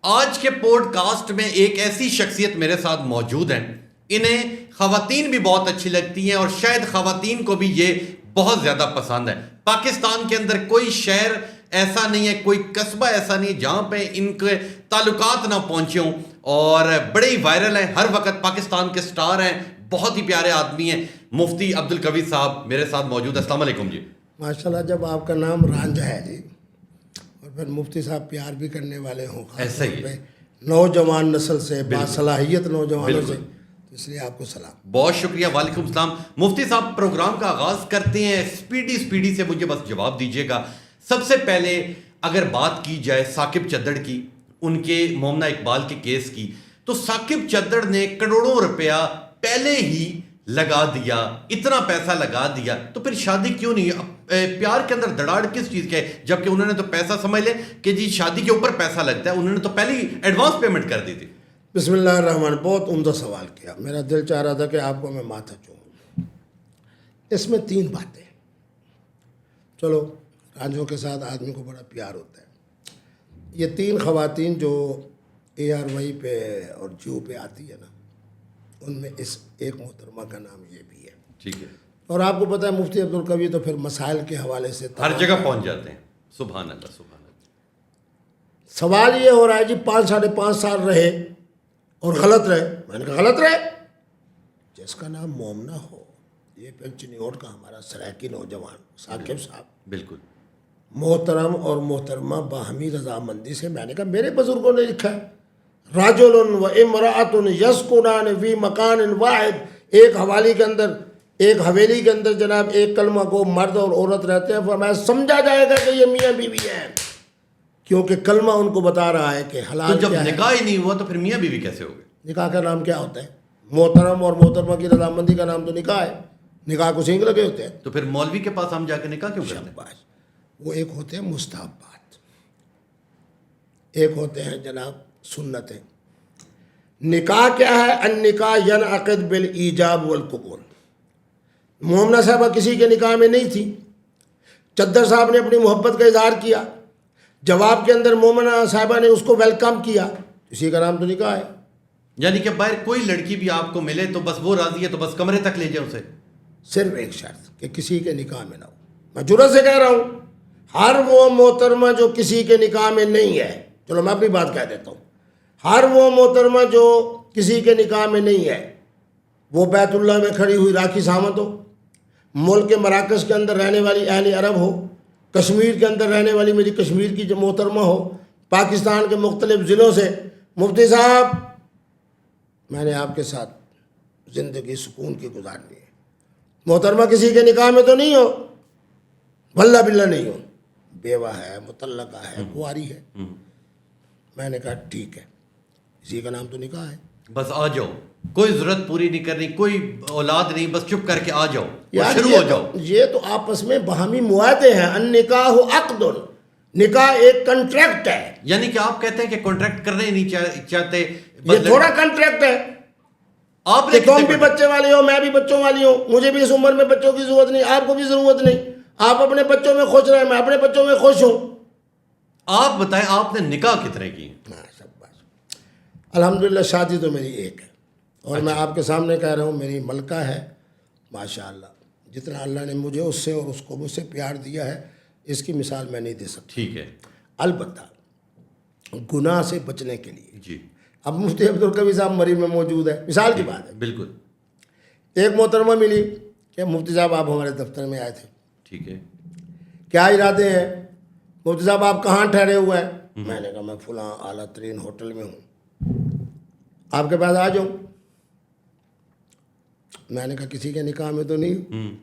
آج کے pod cost میں ایک ایسی شخصیت میرے ساتھ موجود ہیں، انہیں خواتین بھی بہت اچھی لگتی ہیں اور شاید خواتین کو بھی یہ بہت زیادہ پسند ہے۔ پاکستان کے اندر کوئی شہر ایسا نہیں ہے، کوئی قصبہ ایسا نہیں ہے جہاں پہ ان کے تعلقات نہ پہنچے ہوں، اور بڑے ہی وائرل ہیں، ہر وقت پاکستان کے سٹار ہیں، بہت ہی پیارے آدمی ہیں۔ مفتی عبدالقوی صاحب میرے ساتھ موجود ہے۔ السلام علیکم جی۔ ماشاءاللہ، جب آپ کا نام رانجھا ہے جی، اور پھر مفتی صاحب پیار بھی کرنے والے ہوں، ایسا ہی ہے، نوجوان نسل سے، باصلاحیت نوجوانوں سے، تو اس لیے آپ کو سلام۔ بہت شکریہ، وعلیکم السلام۔ مفتی صاحب پروگرام کا آغاز کرتے ہیں، سپیڈی سے مجھے بس جواب دیجیے گا۔ سب سے پہلے اگر بات کی جائے ثاقب چدڑ کی، ان کے مومنہ اقبال کے کیس کی، تو ثاقب چدڑ نے کروڑوں روپیہ پہلے ہی لگا دیا، اتنا پیسہ لگا دیا، تو پھر شادی کیوں نہیں؟ پیار کے اندر دڑاڑ کس چیز کا ہے؟ جبکہ انہوں نے تو پیسہ سمجھ لے کہ جی شادی کے اوپر پیسہ لگتا ہے، انہوں نے تو پہلی ایڈوانس پیمنٹ کر دی تھی۔ بسم اللہ الرحمن، بہت عمدہ سوال کیا، میرا دل چاہ رہا تھا کہ آپ کو میں ماتھا چوموں۔ اس میں تین باتیں، چلو رانجھوں کے ساتھ آدمی کو بڑا پیار ہوتا ہے۔ یہ تین خواتین جو اے آر وائی پہ اور جیو پہ آتی ہے نا، ان میں اس ایک محترمہ کا نام یہ بھی ہے، ٹھیک ہے، اور آپ کو پتہ ہے مفتی عبدالقوی تو پھر مسائل کے حوالے سے ہر جگہ پہنچ جاتے ہیں۔ سبحان اللہ، سبحان اللہ۔ سوال یہ ہو رہا ہے جی 5.5 سال رہے اور غلط رہے۔ میں نے کہا غلط رہے؟ جس کا نام مومنہ ہو، یہ پھر چنیوٹ کا ہمارا سرائکی نوجوان ثاقب صاحب، بالکل محترم اور محترمہ باہمی رضامندی سے، میں نے کہا میرے بزرگوں نے لکھا ہے رجل و امرأۃ یسکنان فی مکان واحد، ایک حوالی کے اندر، ایک حویلی کے اندر جناب ایک کلمہ کو مرد اور عورت رہتے ہیں، فرمایا سمجھا جائے گا کہ یہ میاں بیوی ہیں، کیونکہ کلمہ ان کو بتا رہا ہے کہ تو حلال جب کیا ہے۔ نکاح ہی نہیں ہوا تو پھر میاں بیوی کیسے ہو گئے؟ نکاح کا نام کیا ہوتا ہے؟ محترم اور محترمہ کی رضامندی کا نام تو نکاح ہے، نکاح کو سینگ لگے ہوتے ہیں۔ تو پھر مولوی کے پاس ہم جا کے نکاح کیوں کرتے ہیں؟ شاباش، وہ ایک ہوتے ہیں مستحبات، ایک ہوتے ہیں جناب سنتیں۔ نکاح کیا ہے؟ النکاح ینعقد بالایجاب والقبول۔ مومنہ صاحبہ کسی کے نکاح میں نہیں تھی، چدر صاحب نے اپنی محبت کا اظہار کیا، جواب کے اندر مومنہ صاحبہ نے اس کو ویلکم کیا، اسی کا نام تو نکاح ہے۔ یعنی کہ باہر کوئی لڑکی بھی آپ کو ملے تو بس وہ راضی ہے تو بس کمرے تک لے جائے اسے؟ صرف ایک شرط کہ کسی کے نکاح میں نہ ہو۔ میں جرأت سے کہہ رہا ہوں، ہر وہ محترمہ جو کسی کے نکاح میں نہیں ہے، چلو میں اپنی بات کہہ دیتا ہوں، ہر وہ محترمہ جو کسی کے نکاح میں نہیں ہے، وہ بیت اللہ میں کھڑی ہوئی راکھی سامت ہو، ملک کے مراکز کے اندر رہنے والی اہل عرب ہو، کشمیر کے اندر رہنے والی میری کشمیر کی جو محترمہ ہو، پاکستان کے مختلف ضلعوں سے، مفتی صاحب میں نے آپ کے ساتھ زندگی سکون کی گزارنی ہے، محترمہ کسی کے نکاح میں تو نہیں ہو، واللہ باللہ نہیں ہو، بیوہ ہے، مطلقہ ہے، کنواری ہے۔ میں نے کہا ٹھیک ہے، اسی کا نام تو نکاح ہے۔ بس آ جاؤ، کوئی ضرورت پوری نہیں کرنی، کوئی اولاد نہیں، بس چپ کر کے آ جاؤ اور یار شروع ہو جاؤ۔ یہ تو آپس میں باہمی معاہدے ہیں، النکاح عقد، نکاح ایک کنٹریکٹ ہے۔ یعنی کہ آپ کہتے ہیں کہ کانٹریکٹ کرنا ہی نہیں چاہتے؟ یہ تھوڑا کنٹریکٹ ہے آپ کہ نے تم بھی بچے والی ہو، میں بھی بچوں والی ہوں، مجھے بھی اس عمر میں بچوں کی ضرورت نہیں، آپ کو بھی ضرورت نہیں، آپ اپنے بچوں میں خوش رہیں، میں اپنے بچوں میں خوش ہوں۔ آپ بتائیں آپ نے نکاح کتنے کی؟ الحمدللہ شادی تو میری ایک ہے، اور میں آپ کے سامنے کہہ رہا ہوں میری ملکہ ہے ماشاءاللہ، جتنا اللہ نے مجھے اس سے اور اس کو مجھ سے پیار دیا ہے، اس کی مثال میں نہیں دے سکتا۔ ٹھیک ہے البتہ گناہ سے بچنے کے لیے، جی، اب مفتی عبدالقوی صاحب مری میں موجود ہے، مثال کی بات ہے، بالکل ایک محترمہ ملی کہ مفتی صاحب آپ ہمارے دفتر میں آئے تھے، ٹھیک ہے، کیا ارادے ہیں؟ مفتی صاحب آپ کہاں ٹھہرے ہوئے ہیں؟ میں نے کہا میں فلاں اعلیٰ ترین ہوٹل میں ہوں، آپ کے پاس آ جاؤں؟ میں نے کہا کسی کے نکاح میں تو نہیں؟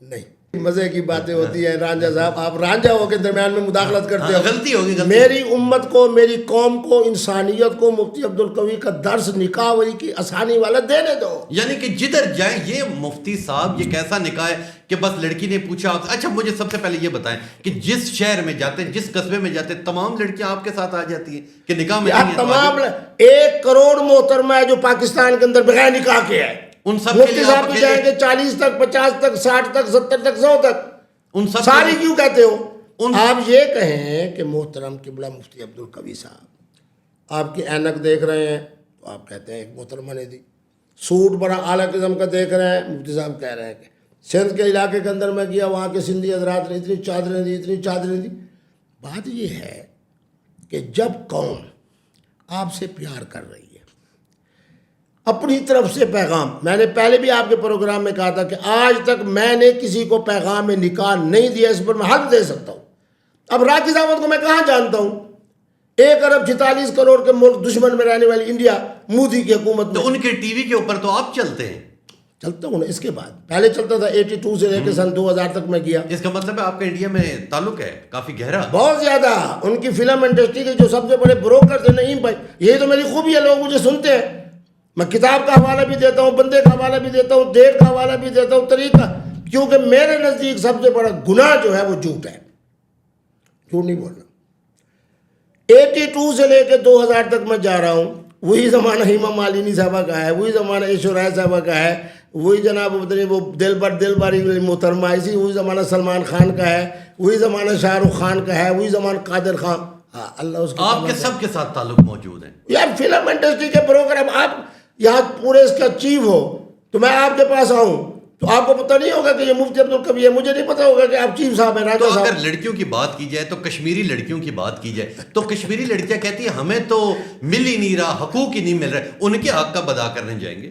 نہیں، مزے کی باتیں ہوتی ہیں رانجھا صاحب، آپ رانجھا ہو کے درمیان میں مداخلت کرتے ہو، غلطی ہوگی، میری امت کو، میری قوم کو، انسانیت کو مفتی عبدالقوی کا درس نکاح وری کی آسانی والا دینے دو۔ یعنی کہ جدھر جائیں یہ مفتی صاحب یہ کیسا نکاح ہے کہ بس لڑکی نے پوچھا آپ سے؟ اچھا مجھے سب سے پہلے یہ بتائیں کہ جس شہر میں جاتے ہیں، جس قصبے میں جاتے ہیں، تمام لڑکیاں آپ کے ساتھ آ جاتی ہیں کہ نکاح میں نہیں ہے؟ تمام 1 کروڑ محترمہ ہے جو پاکستان کے اندر بغیر نکاح کے ہے، ان سب کے مفتی لیے صاحب آپ تو جائیں گے 40 تک، 50 تک، 60 تک، 70 تک، 100 تک، ان سب ساری کیوں کہتے ہو؟ آپ یہ کہیں کہ محترم قبلہ مفتی عبدالقوی صاحب آپ کی اینک دیکھ رہے ہیں تو آپ کہتے ہیں ایک محترمہ نے دی. سوٹ بڑا اعلیٰ قسم کا دیکھ رہے ہیں, مفتی صاحب کہہ رہے ہیں کہ سندھ کے علاقے کے اندر میں گیا, وہاں کے سندھی حضرات نے اتنی چادریں دی, اتنی چادریں دی. بات یہ ہے کہ جب قوم آپ سے پیار کر رہی ہے, اپنی طرف سے پیغام, میں نے پہلے بھی آپ کے پروگرام میں کہا تھا کہ آج تک میں نے کسی کو پیغام نکاح نہیں دیا, اس پر میں حق دے سکتا ہوں. اب راکز احمد کو میں کہاں جانتا ہوں؟ 1 ارب 46 کروڑ کے ملک دشمن میں رہنے والی انڈیا, مودی کی حکومت میں. تو ان کے ٹی وی کے اوپر تو آپ چلتے ہیں. چلتا ہوں نا, اس کے بعد پہلے چلتا تھا 82 سے لے کے سن 2000 تک میں گیا. اس کا مطلب ہے آپ کا انڈیا میں تعلق ہے کافی گہرا. بہت زیادہ. ان کی فلم انڈسٹری کے جو سب سے بڑے بروکر تھے نعیم بھائی, یہی تو میری خوبی ہے, لوگ مجھے سنتے ہیں. میں کتاب کا حوالہ بھی دیتا ہوں, بندے کا حوالہ بھی دیتا ہوں, ڈیٹ کا حوالہ بھی دیتا ہوں, طریقہ, کیونکہ میرے نزدیک سب سے بڑا گناہ جو ہے وہ جھوٹ ہے. جھوٹ نہیں بولنا. 82 سے لے کے 2000 تک میں جا رہا ہوں. وہی زمانہ ہیما مالنی صاحبہ کا ہے, وہی زمانہ ایشوریا صاحبہ کا ہے, وہی جناب وہ دل باری محترمہ ایسی, وہی زمانہ سلمان خان کا ہے, وہی زمانہ شاہ رخ خان کا ہے, وہی زمانہ قادر خان. ہاں اللہ اس آپ کے سب کے ساتھ تعلق موجود ہیں یار. فلم انڈسٹری کے بروکر, اب آپ یہاں پورے اس کا چیف ہو تو میں آپ کے پاس آؤں تو آپ کو پتہ نہیں ہوگا کہ یہ مفتی عبدالقوی ہے, مجھے نہیں پتہ ہوگا کہ آپ چیف صاحب ہیں, راجہ تو صاحب. اگر لڑکیوں کی بات کی جائے تو کشمیری لڑکیوں کی بات کی جائے تو کشمیری لڑکیاں کہتی ہیں ہمیں تو مل ہی نہیں رہا, حقوق ہی نہیں مل رہے, ان کے حق کب ادا کرنے جائیں گے؟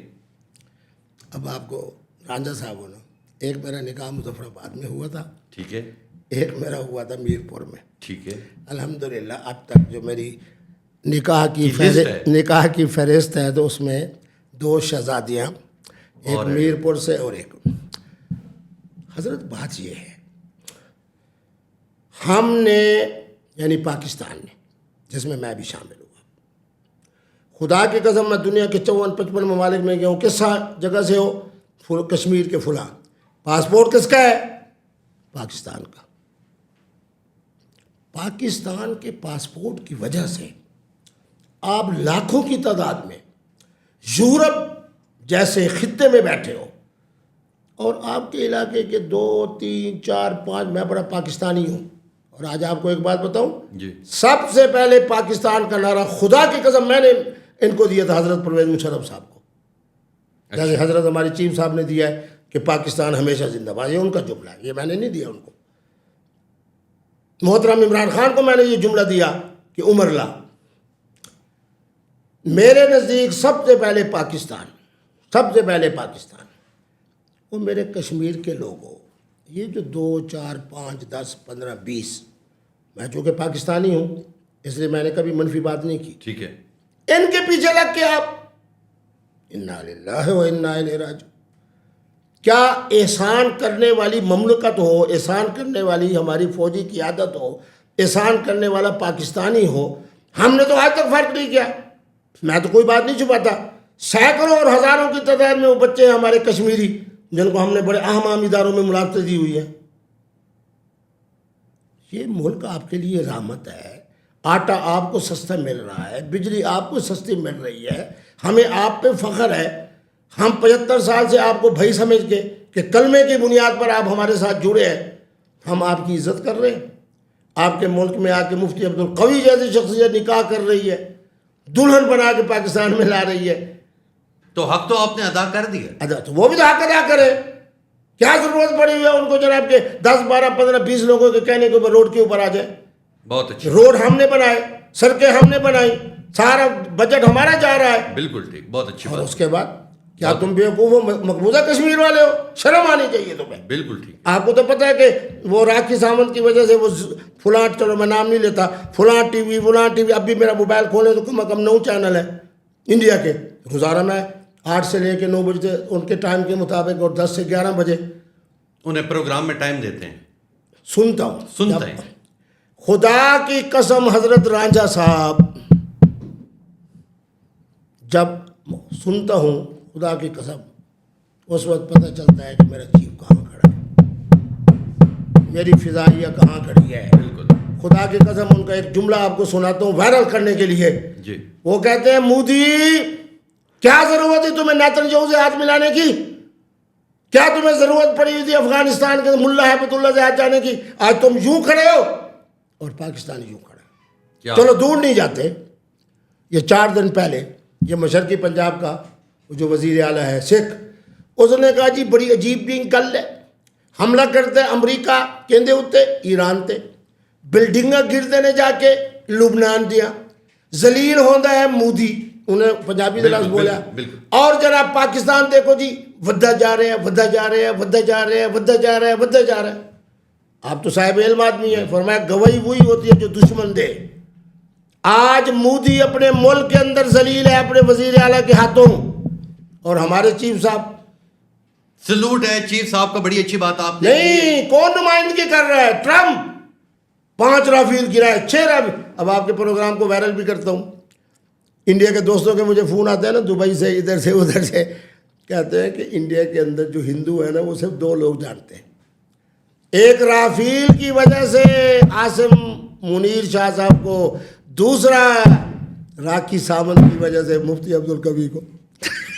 اب آپ کو رانجھا صاحب ہونا, ایک میرا نکاح مظفر آباد میں ہوا تھا, ٹھیک ہے, ایک میرا ہوا تھا میر پور میں. ٹھیک ہے. الحمدللہ اب تک جو میری نکاح کی فہرست ہے تو اس میں 2 شہزادیاں, ایک میر پور سے اور ایک. حضرت بات یہ ہے, ہم نے یعنی پاکستان نے, جس میں بھی شامل ہوا, خدا کی قسم میں دنیا کے 54-55 ممالک میں گیا ہوں. کس جگہ سے ہو؟ کشمیر کے فلاں. پاسپورٹ کس کا ہے؟ پاکستان کا. پاکستان کے پاسپورٹ کی وجہ سے آپ لاکھوں کی تعداد میں یورپ جیسے خطے میں بیٹھے ہو, اور آپ کے علاقے کے 2 3 4 5, میں بڑا پاکستانی ہوں. اور آج آپ کو ایک بات بتاؤں جی, سب سے پہلے پاکستان کا نعرہ خدا کی قسم میں نے ان کو دیا تھا, حضرت پرویز مشرف صاحب کو. جیسے حضرت ہمارے چیف صاحب نے دیا ہے کہ پاکستان ہمیشہ زندہ باد, یہ ان کا جملہ ہے, یہ میں نے نہیں دیا ان کو. محترم عمران خان کو میں نے یہ جملہ دیا کہ عمر لا. میرے نزدیک سب سے پہلے پاکستان, سب سے پہلے پاکستان. وہ میرے کشمیر کے لوگ ہو, یہ جو 2 4 5 10 15 20, میں چونکہ پاکستانی ہوں اس لیے میں نے کبھی منفی بات نہیں کی. ٹھیک ہے. ان کے پیچھے لگ کے آپ انا للہ و انا الیہ راجعون. کیا احسان کرنے والی مملکت ہو, احسان کرنے والی ہماری فوجی قیادت ہو, احسان کرنے والا پاکستانی ہو, ہم نے تو آج تک فرق نہیں کیا. میں تو کوئی بات نہیں چھپاتا. سینکڑوں اور ہزاروں کی تعداد میں وہ بچے ہیں ہمارے کشمیری جن کو ہم نے بڑے اہم اداروں میں ملازمت دی ہوئی ہے. یہ ملک آپ کے لیے رحمت ہے. آٹا آپ کو سستا مل رہا ہے, بجلی آپ کو سستی مل رہی ہے, ہمیں آپ پہ فخر ہے. ہم 75 سال سے آپ کو بھائی سمجھ کے کہ کلمے کی بنیاد پر آپ ہمارے ساتھ جڑے ہیں, ہم آپ کی عزت کر رہے ہیں. آپ کے ملک میں آ کے مفتی عبدالقوی جیسی شخصیت نکاح کر رہی ہے, دلہن بنا کے پاکستان میں لا رہی ہے. تو حق تو آپ نے ادا کر دیا. ادا تو وہ بھی تو حق ادا کرے. کیا ضرورت پڑی ہوئی ہے ان کو جناب کے 10 12 15 20 لوگوں کے کہنے کے اوپر روڈ کے اوپر آ جائے. بہت اچھا. روڈ ہم نے بنائے, سڑکیں ہم نے بنائی, سارا بجٹ ہمارا جا رہا ہے. بالکل ٹھیک, بہت اچھی اور بات. اس کے بعد کیا تم بیوقوف ہو, مقبوضہ کشمیر والے ہو؟ شرم آنی چاہیے تمہیں. بالکل ٹھیک. آپ کو تو پتہ ہے کہ وہ راکھی ساونت کی وجہ سے وہ فلاں, چلو میں نام نہیں لیتا, فلاں ٹی وی, اب بھی میرا موبائل کھولے تو کم از کم 9 چینل ہے انڈیا کے. روزانہ میں 8 سے لے کے 9 بجے ان کے ٹائم کے مطابق اور 10 سے 11 بجے انہیں پروگرام میں ٹائم دیتے ہیں, سنتا ہوں. سنتے ہیں. خدا کی قسم حضرت رانجھا صاحب, جب سنتا ہوں خدا کی قسم, اس وقت پتہ چلتا ہے کہ میرا چیف کہاں کھڑا ہے, میری فضائیہ کہاں کھڑی ہے. بالکل. خدا کی قسم ان کا ایک جملہ آپ کو سناتا ہوں وائرل کرنے کے لیے. جی. وہ کہتے ہیں مودی کیا ضرورت ہے تمہیں نیتن یاہو سے ہاتھ ملانے کی؟ کیا تمہیں ضرورت پڑی ہوئی تھی افغانستان کے ملا ہیبت اللہ سے ہاتھ جانے کی؟ آج تم یوں کھڑے ہو اور پاکستان یوں کھڑا ہے. چلو دور نہیں جاتے, یہ 4 دن پہلے یہ مشرقی پنجاب کا جو وزیر اعلیٰ ہے سکھ، اس نے کہا جی بڑی عجیب بھی گل ہے، حملہ کرتے امریکہ کہندے ہوتے ایران تے، بلڈنگاں گرتے نے جا کے لبنان دیا، ذلیل ہوندا ہے مودی، انہیں پنجابی دے لفظ بولا، اور جناب پاکستان دیکھو جی ودا جا رہے ہیں، ودا جا رہے ہیں، ودا جا رہے ہیں، ودا جا رہے ہیں، ودا جا رہے ہیں۔ آپ تو صاحب علم آدمی ہیں، فرمایا گواہی وہی ہوتی ہے جو دشمن دے۔ آج مودی اپنے ملک کے اندر ذلیل ہے اپنے وزیر اعلیٰ کے ہاتھوں، اور ہمارے چیف صاحب سلوٹ ہے چیف صاحب کا، بڑی اچھی بات آپ نے نہیں، کون نمائندگی کر رہا ہے؟ ٹرمپ 5 رافیل گرائے، 6 رافیل۔ اب آپ کے پروگرام کو وائرل بھی کرتا ہوں، انڈیا کے دوستوں کے مجھے فون آتے ہیں نا دبئی سے، ادھر سے ادھر سے، کہتے ہیں کہ انڈیا کے اندر جو ہندو ہے نا وہ صرف 2 لوگ جانتے ہیں، ایک رافیل کی وجہ سے عاصم منیر شاہ صاحب کو، دوسرا راکی ساونت کی وجہ سے مفتی عبدالقوی کو۔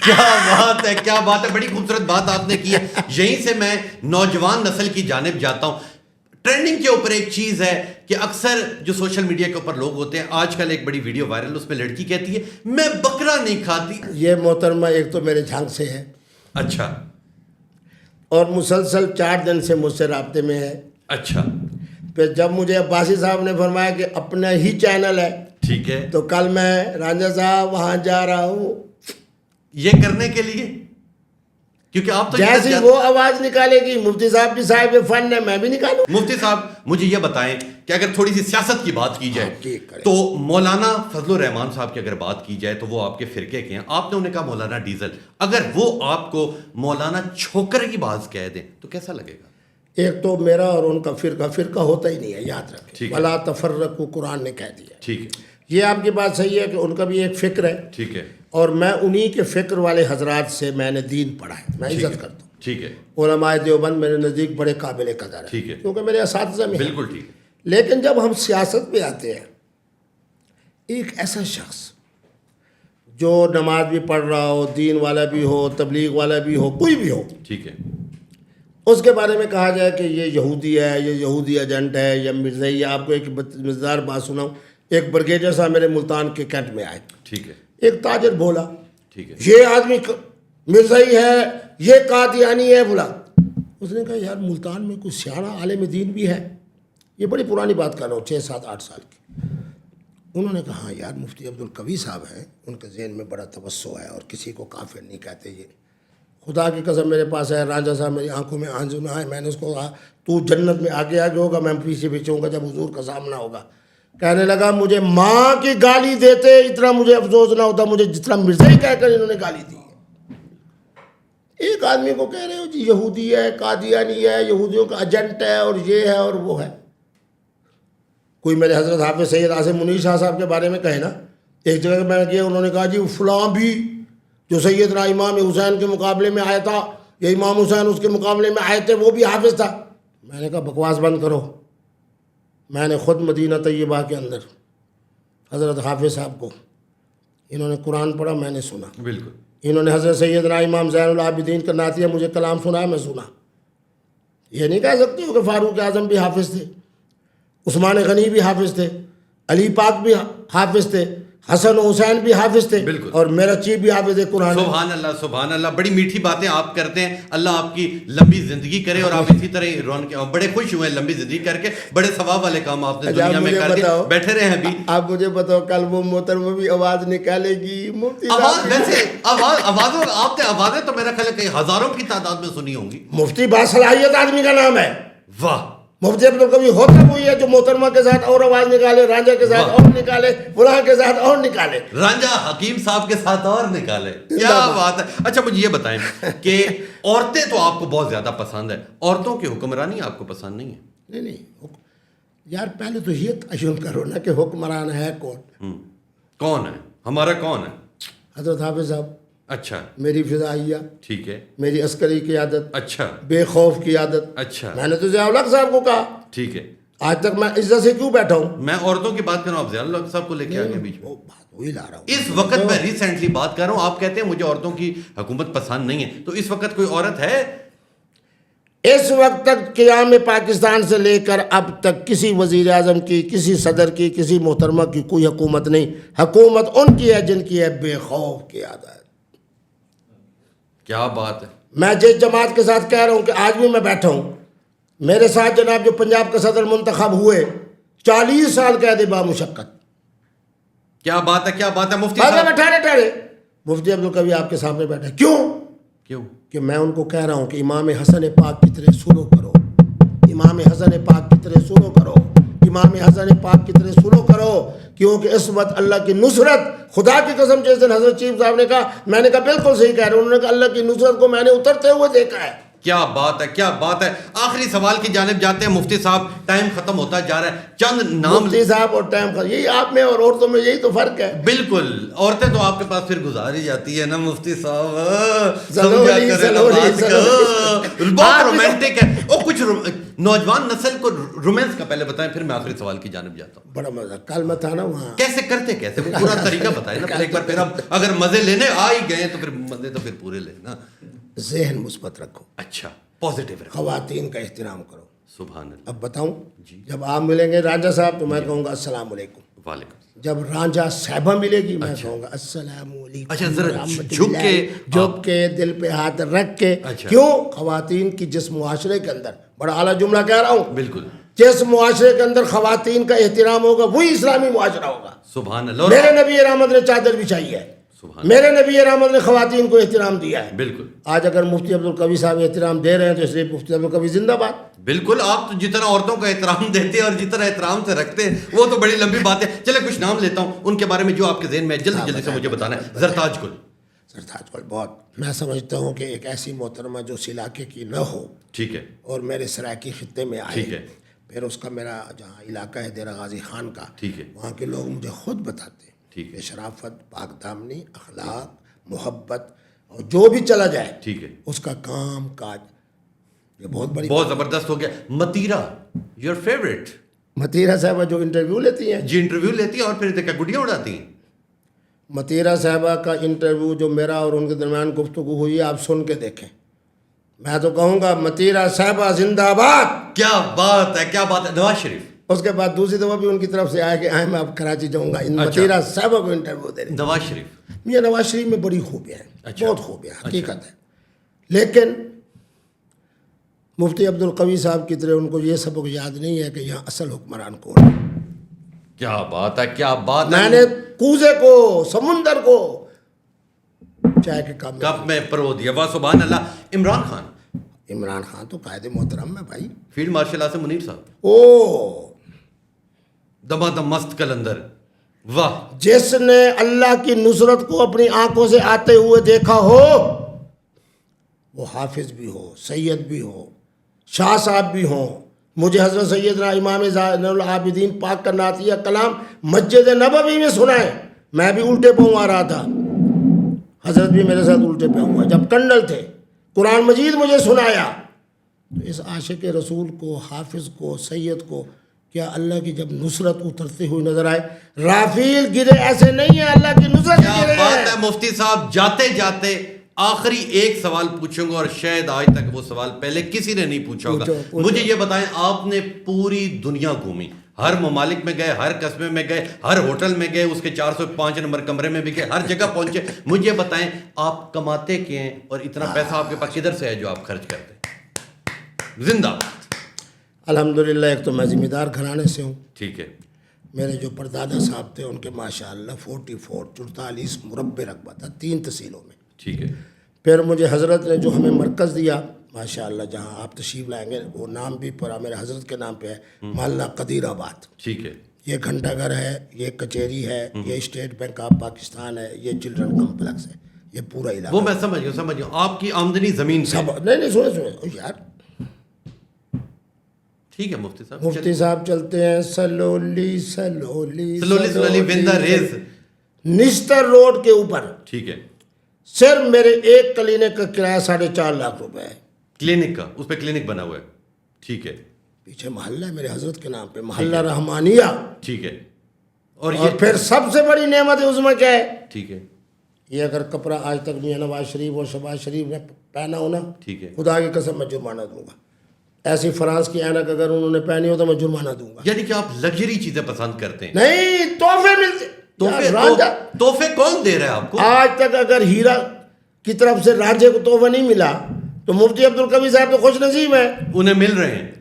کیا بات ہے، کیا بات ہے، بڑی خوبصورت بات آپ نے کی ہے۔ یہیں سے میں نوجوان نسل کی جانب جاتا ہوں۔ ٹرینڈنگ کے اوپر ایک چیز ہے کہ اکثر جو سوشل میڈیا کے اوپر لوگ ہوتے ہیں، آج کل ایک بڑی ویڈیو وائرل، اس میں لڑکی کہتی ہے میں بکرا نہیں کھاتی۔ یہ محترمہ ایک تو میرے جھانک سے ہے، اچھا، اور مسلسل 4 دن سے مجھ سے رابطے میں ہے۔ اچھا، پھر جب مجھے عباسی صاحب نے فرمایا کہ اپنا ہی چینل ہے، ٹھیک ہے، تو کل میں رانجھا صاحب وہاں جا رہا ہوں، یہ کرنے کے لیے، کیونکہ آپ تو جیسی وہ آواز نکالے گی، مفتی صاحب بھی صاحب فن ہے، میں بھی نکالوں۔ مفتی صاحب مجھے یہ بتائیں کہ اگر تھوڑی سی سیاست کی بات کی جائے تو مولانا فضل الرحمان صاحب کی اگر بات کی جائے تو وہ آپ کے فرقے کے ہیں، آپ نے انہیں کہا مولانا ڈیزل، اگر وہ آپ کو مولانا چھوکر کی باز کہہ دیں تو کیسا لگے گا؟ ایک تو میرا اور ان کا فرقہ ہوتا ہی نہیں ہے، یاد رکھیں، ولا تفرقوا قرآن نے کہہ دیا، ٹھیک ہے، یہ آپ کی بات صحیح ہے کہ ان کا بھی ایک فکر ہے، ٹھیک ہے، اور میں انہی کے فکر والے حضرات سے میں نے دین پڑھا ہے، میں عزت کرتا ہوں۔ ٹھیک ہے، علماء دیوبند میرے نزدیک بڑے قابل قدر ہیں، ٹھیک ہے، کیونکہ میرے اساتذہ میں ہیں۔ بالکل ٹھیک ہے، لیکن جب ہم سیاست پہ آتے ہیں، ایک ایسا شخص جو نماز بھی پڑھ رہا ہو، دین والا بھی ہو، تبلیغ والا بھی ہو، کوئی بھی ہو، ٹھیک ہے، اس کے بارے میں کہا جائے کہ یہ یہودی ہے، یہ یہودی ایجنٹ ہے، یا مرزائی ہے۔ آپ کو ایک مزدار بات سناؤں، ایک بریگیڈیئر صاحب میرے ملتان کے کینٹ میں آئے، ٹھیک ہے، ایک تاجر بولا ٹھیک ہے، یہ آدمی مرزائی ہے، یہ قادیانی ہے، بولا۔ اس نے کہا یار ملتان میں کوئی سیاڑا عالم دین بھی ہے، یہ بڑی پرانی بات کر رہا ہوں، 6 7 8 سال کی۔ انہوں نے کہا ہاں یار مفتی عبدالقوی صاحب ہیں، ان کے ذہن میں بڑا توسع ہے، اور کسی کو کافر نہیں کہتے۔ یہ خدا کی قسم میرے پاس ہے، رانجھا صاحب میری آنکھوں میں آنسو نہ آئے، میں نے اس کو کہا تو جنت میں آگے آگے ہوگا، میں پیچھے پیچھے ہوں گا جب حضور کا سامنا ہوگا۔ کہنے لگا مجھے ماں کی گالی دیتے اتنا مجھے افسوس نہ ہوتا مجھے جتنا مرزائی کہہ کر انہوں نے گالی دی ہے۔ ایک آدمی کو کہہ رہے ہو جی یہودی ہے، قادیانی ہے، یہودیوں کا ایجنٹ ہے، اور یہ ہے اور وہ ہے۔ کوئی میرے حضرت حافظ سید عاصم منیر شاہ صاحب کے بارے میں کہے نا، ایک جگہ میں نے کیا، انہوں نے کہا جی فلاں بھی جو سیدنا امام حسین کے مقابلے میں آیا تھا، یا امام حسین اس کے مقابلے میں آئے تھے، وہ بھی حافظ تھا۔ میں نے کہا بکواس بند کرو، میں نے خود مدینہ طیبہ کے اندر حضرت حافظ صاحب کو، انہوں نے قرآن پڑھا، میں نے سنا، بالکل، انہوں نے حضرت سیدنا امام زین العابدین کا نعتیہ مجھے کلام سنا، میں سنا۔ یہ نہیں کہہ سکتے ہو کہ فاروق اعظم بھی حافظ تھے، عثمان غنی بھی حافظ تھے، علی پاک بھی حافظ تھے، حسن و حسین بھی حافظ تھے، بالکل، اور میرا چیف بھی حافظ ہے قرآن۔ سبحان اللہ، سبحان اللہ، بڑی میٹھی باتیں آپ کرتے ہیں، اللہ آپ کی لمبی زندگی کرے، اور آپ اسی طرح رون کے بڑے خوش ہوئے لمبی زندگی کر کے، بڑے ثواب والے کام آپ نے دنیا میں کر دیے۔ بیٹھے رہے ابھی، آپ مجھے بتاؤ کل وہ محترمہ بھی آواز نکالے گی مفتی آواز، ویسے آوازوں آپ نے آوازیں تو میرا خیال ہے کہ ہزاروں کی تعداد میں سنی ہوں گی۔ مفتی باصلاحیت آدمی کا نام ہے، واہ، مفتی عبدالقوی ہوتا کوئی ہے جو محترمہ کے ساتھ اور آواز نکالے، رانجھا کے ساتھ اور نکالے، فلاں کے ساتھ اور نکالے، رانجھا حکیم صاحب کے ساتھ اور نکالے، کیا بات ہے۔ اچھا مجھے یہ بتائیں کہ عورتیں تو آپ کو بہت زیادہ پسند ہے، عورتوں کی حکمرانی آپ کو پسند نہیں ہے؟ نہیں یار پہلے تو یہ تعین کرو نا کہ حکمران ہے کون؟ کون ہے ہمارا، کون ہے؟ حضرت حافظ صاحب، اچھا، میری فضائیہ، ٹھیک ہے، میری عسکری قیادت، اچھا، بے خوف قیادت۔ اچھا، میں نے تو ضیاء الحق صاحب کو کہا، ٹھیک ہے، آج تک میں عزت سے کیوں بیٹھا ہوں؟ میں عورتوں کی بات کر رہا ہوں، آپ ضیاء الحق صاحب کو لے کے آگے بیچ میں وہ بات وہی لا رہا ہوں اس وقت میں ریسنٹلی بات کر رہا ہوں، آپ کہتے ہیں مجھے عورتوں کی حکومت پسند نہیں ہے، تو اس وقت کوئی عورت ہے؟ اس وقت تک قیام پاکستان سے لے کر اب تک کسی وزیر اعظم کی، کسی صدر کی، کسی محترمہ کی کوئی حکومت نہیں. حکومت ان کی ہے جن کی ہے بے خوف قیادت. کیا بات ہے. میں جس جماعت کے ساتھ کہہ رہا ہوں کہ آج بھی میں بیٹھا ہوں، میرے ساتھ جناب جو پنجاب کا صدر منتخب ہوئے 40 سال قید بامشقت. کیا بات ہے، کیا بات ہے مفتی صاحب صاحب. ٹھہرے مفتی عبدالقوی آپ کے سامنے بیٹھے. کیوں کہ میں ان کو کہہ رہا ہوں کہ امام حسن پاک کی طرح سلو کرو، امام حسن پاک کی طرح سلو کرو، امام حسن پاک کی طرح سلو کرو. کیونکہ اس وقت اللہ کی نصرت، خدا کی قسم جس دن حضرت چیف صاحب نے کہا، میں نے کہا بالکل صحیح کہہ رہے ہیں، انہوں نے کہا اللہ کی نصرت کو میں نے اترتے ہوئے دیکھا ہے. کیا بات ہے، کیا بات ہے. آخری سوال کی جانب جاتے ہیں مفتی صاحب، ٹائم ختم ہوتا جا رہا ہے. چند نام. مفتی صاحب اور ٹائم کا یہی آپ میں اور عورتوں میں یہی تو فرق ہے. بالکل، عورتیں تو آپ کے پاس پھر گزاری جاتی ہے نا مفتی صاحب. ضروری بہت رومانٹک ہے. اور کچھ نوجوان نسل کو رومانس کا پہلے بتائیں، پھر میں آخری سوال کی جانب جاتا ہوں. بڑا مزہ. کل میں تھا نا وہاں. کیسے کرتے، کیسے وہ پورا طریقہ بتائیں نا ایک بار. پھر اب اگر مزے لینے آ ہی گئے تو پھر مزے تو پھر پورے لینا. ذہن مثبت رکھو. اچھا، پازیٹیو رکھو. خواتین کا احترام کرو. سبحان اللہ. اب بتاؤں، جب آپ ملیں گے رانجھا صاحب تو میں کہوں گا السلام علیکم. وعلیکم. جب رانجھا صاحبہ ملے گی میں کہوں گا السلام علیکم. اچھا، ذرا ورحمۃ جھک اللہ. کے، جھک کے دل پہ ہاتھ رکھ کے. اچھا. کیوں؟ خواتین کی جس معاشرے کے اندر، بڑا اعلیٰ جملہ کہہ رہا ہوں، بالکل جس معاشرے کے اندر خواتین کا احترام ہوگا وہی اسلامی معاشرہ ہوگا. سبحان اللہ. میرے نبی رحمت نے چادر بچھائی ہے، میرے نبی رحمت نے خواتین کو احترام دیا ہے. بالکل. آج اگر مفتی عبدالقوی صاحب احترام دے رہے ہیں تو اس لیے مفتی عبدالقوی زندہ باد. بالکل، آپ تو جتنا عورتوں کا احترام دیتے ہیں اور جتنا احترام سے رکھتے ہیں وہ تو بڑی لمبی بات ہے. چلے کچھ نام لیتا ہوں ان کے بارے میں جو آپ کے ذہن میں جلدی جلدی سے مجھے بتانا ہے. زرتاج گل. زرتاج گل بہت، میں سمجھتا ہوں کہ ایک ایسی محترمہ جو اس علاقے کی نہ ہو، ٹھیک ہے، اور میرے سرائکی خطے میں آئے، ٹھیک ہے، پھر اس کا میرا جہاں علاقہ ہے ڈیرہ غازی خان کا، ٹھیک ہے، وہاں کے لوگ مجھے خود بتاتے ہیں ٹھیک ہے، کہ شرافت، پاک دامنی، اخلاق، محبت اور جو بھی چلا جائے، ٹھیک ہے، اس کا کام کاج، یہ بہت بڑی بہت زبردست ہو گیا. متیرا، یور فیوریٹ. متیرہ صاحبہ جو انٹرویو لیتی ہیں، جی انٹرویو لیتی ہیں اور پھر دیکھا گڈیاں اڑاتی ہیں. متیرہ صاحبہ کا انٹرویو جو میرا اور ان کے درمیان گفتگو ہوئی ہے آپ سن کے دیکھیں. میں تو کہوں گا متیرہ صاحبہ زندہ باد. کیا بات ہے، کیا بات ہے. نواز شریف. اس کے بعد دوسری دفعہ بھی ان کی طرف سے آیا کہ میں اب کراچی جاؤں گا، ان متیرہ صاحبہ کو انٹرویو دے رہے. نواز شریف. یہ نواز شریف میں بڑی خوبیاں ہیں، اچھا. بہت خوبیاں حقیقت ہے، لیکن مفتی عبدالقوی صاحب کی طرح ان کو یہ سبق یاد نہیں ہے کہ یہاں اصل حکمران کون ہے. کیا بات ہے، کیا بات ہے. میں نے کوزے کو، سمندر کو چائے کے کپ میں پرو دیا. واہ سبحان اللہ. عمران خان. عمران خان تو قائد محترم ہے بھائی. فیلڈ مارشل آصم منیر صاحب. او دما دم مست کلندر. واہ. جس نے اللہ کی نصرت کو اپنی آنکھوں سے آتے ہوئے دیکھا ہو، وہ حافظ بھی ہو، سید بھی ہو، شاہ صاحب بھی ہوں. مجھے حضرت سیدنا امام زین العابدین پاک کا نعتیہ کلام مسجد نبوی میں سنائے، میں بھی الٹے پاؤں آ رہا تھا، حضرت بھی میرے ساتھ الٹے پاؤں ہوا جب کنڈل تھے. قرآن مجید مجھے سنایا. تو اس عاشق رسول کو، حافظ کو، سید کو کیا اللہ کی جب نصرت اترتے ہوئے نظر آئے؟ رافیل گرے ایسے نہیں ہیں، اللہ کی نصرت کیا گرے بات ہیں. ہے مفتی صاحب. جاتے جاتے آخری ایک سوال پوچھوں گا اور شاید آج تک وہ سوال پہلے کسی نے نہیں پوچھا ہوگا. مجھے یہ بتائیں، آپ نے پوری دنیا گھومی، ہر ممالک میں گئے، ہر قصبے میں گئے، ہر ہوٹل میں گئے، اس کے 405 نمبر کمرے میں بھی گئے، ہر جگہ پہنچے. مجھے بتائیں آپ کماتے کیا ہیں اور اتنا پیسہ آپ کے پاس کدھر سے ہے جو آپ خرچ کرتے ہیں؟ زندہ باد. الحمدللہ. ایک تو میں ذمہ دار گھرانے سے ہوں. ٹھیک ہے. میرے جو پردادا صاحب تھے ان کے ماشاءاللہ 44 مربع رقبہ تھا 3 تحصیلوں میں. ٹھیک ہے. پھر مجھے حضرت نے جو ہمیں مرکز دیا ماشاءاللہ، جہاں آپ تشریف لائیں گے وہ نام بھی پورا میرے حضرت کے نام پہ ہے، محلہ قدیر آباد. ٹھیک ہے. یہ گھنٹہ گھر ہے، یہ کچہری ہے، یہ اسٹیٹ بینک آف پاکستان ہے، یہ چلڈرن کمپلیکس ہے، یہ پورا علاقہ. وہ میں سمجھ گیا. آپ کی آمدنی زمین سے. نہیں سنیں یار. ٹھیک ہے مفتی صاحب. مفتی صاحب چلتے ہیں slowly slowly slowly with the raise. Nishtar road کے اوپر. ٹھیک ہے. صرف میرے ایک کلینک کا کرایہ 4.5 لاکھ روپے ہے. کلینک کا؟ اس پہ کلینک بنا ہوا ہے. ٹھیک ہے. پیچھے محلہ ہے میرے حضرت کے نام پہ، محلہ رحمانیہ. ٹھیک ہے. اور پھر سب سے بڑی نعمت اس میں کیا ہے؟ ٹھیک ہے. یہ اگر کپڑا آج تک میاں نواز شریف اور شہباز شریف نے پہنا ہو نا، ٹھیک ہے، خدا کی قسم میں جرمانہ دوں گا. ایسی فرانس کی اینک اگر انہوں نے پہنی ہو تو میں جرمانہ دوں گا. یعنی کہ آپ لگژری چیزیں پسند کرتے ہیں. نہیں, تحفے ملتے. تحفے کون دے رہا ہے آپ کو؟ آج تک اگر ہیرا کی طرف سے رانجھے کو تحفہ نہیں ملا تو مفتی عبدالقوی صاحب تو خوش نصیب ہیں, انہیں مل رہے ہیں.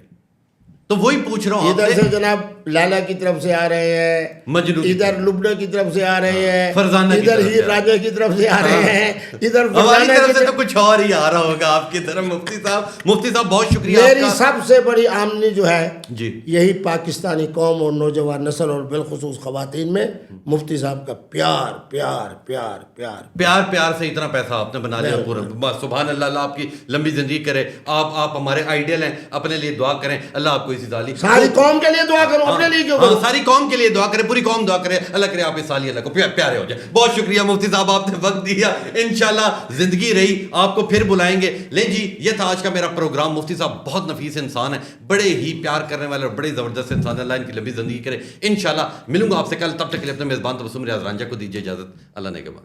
تو وہی پوچھ رہا ہوں آپ ادھر سے, سے جناب لالا کی طرف سے آ رہے ہیں, مجنو کی ادھر لبنہ کی طرف سے آ رہے ہیں, فرزانہ کی ادھر طرف سے ہیر راجہ کی طرف سے آ رہے ہیں, ادھر ہماری فرزانہ طرف کی سے تو کچھ اور ہی آ رہا ہوگا آپ کی طرف. مفتی صاحب بہت شکریہ آپ میری کا. سب سے بڑی آمدنی جو ہے جی یہی پاکستانی قوم اور نوجوان نسل اور بالخصوص خواتین میں مفتی صاحب کا پیار پیار پیار پیار پیار سے اتنا پیسہ آپ نے بنا لیا پورا. بس سبحان اللہ, اللہ آپ کی لمبی زندگی کرے. آپ ہمارے آئیڈیل ہیں, اپنے لیے دعا کریں, اللہ آپ کو اسی سالی. ساری قوم کے لیے دعا کرو, اپنے لیے کیوں کرو؟ ساری قوم کے لیے دعا کرے, پوری قوم دعا کرے, اللہ کرے آپ اس سالی اللہ کو پیارے ہو جائے. بہت شکریہ مفتی صاحب, آپ نے وقت دیا. انشاءاللہ زندگی رہی آپ کو پھر بلائیں گے. لیں جی, یہ تھا آج کا میرا پروگرام. مفتی صاحب بہت نفیس انسان ہیں, بڑے ہی پیار کرنے والے اور بڑے زبردست انسان ہیں. اللہ ان کی لمبی زندگی کرے. انشاءاللہ ملوں گا آپ سے کل, تب تک کے لیے اپنے میزبان تبسم ریاض رانجھا کو دیجیے اجازت. اللہ نے کے بعد.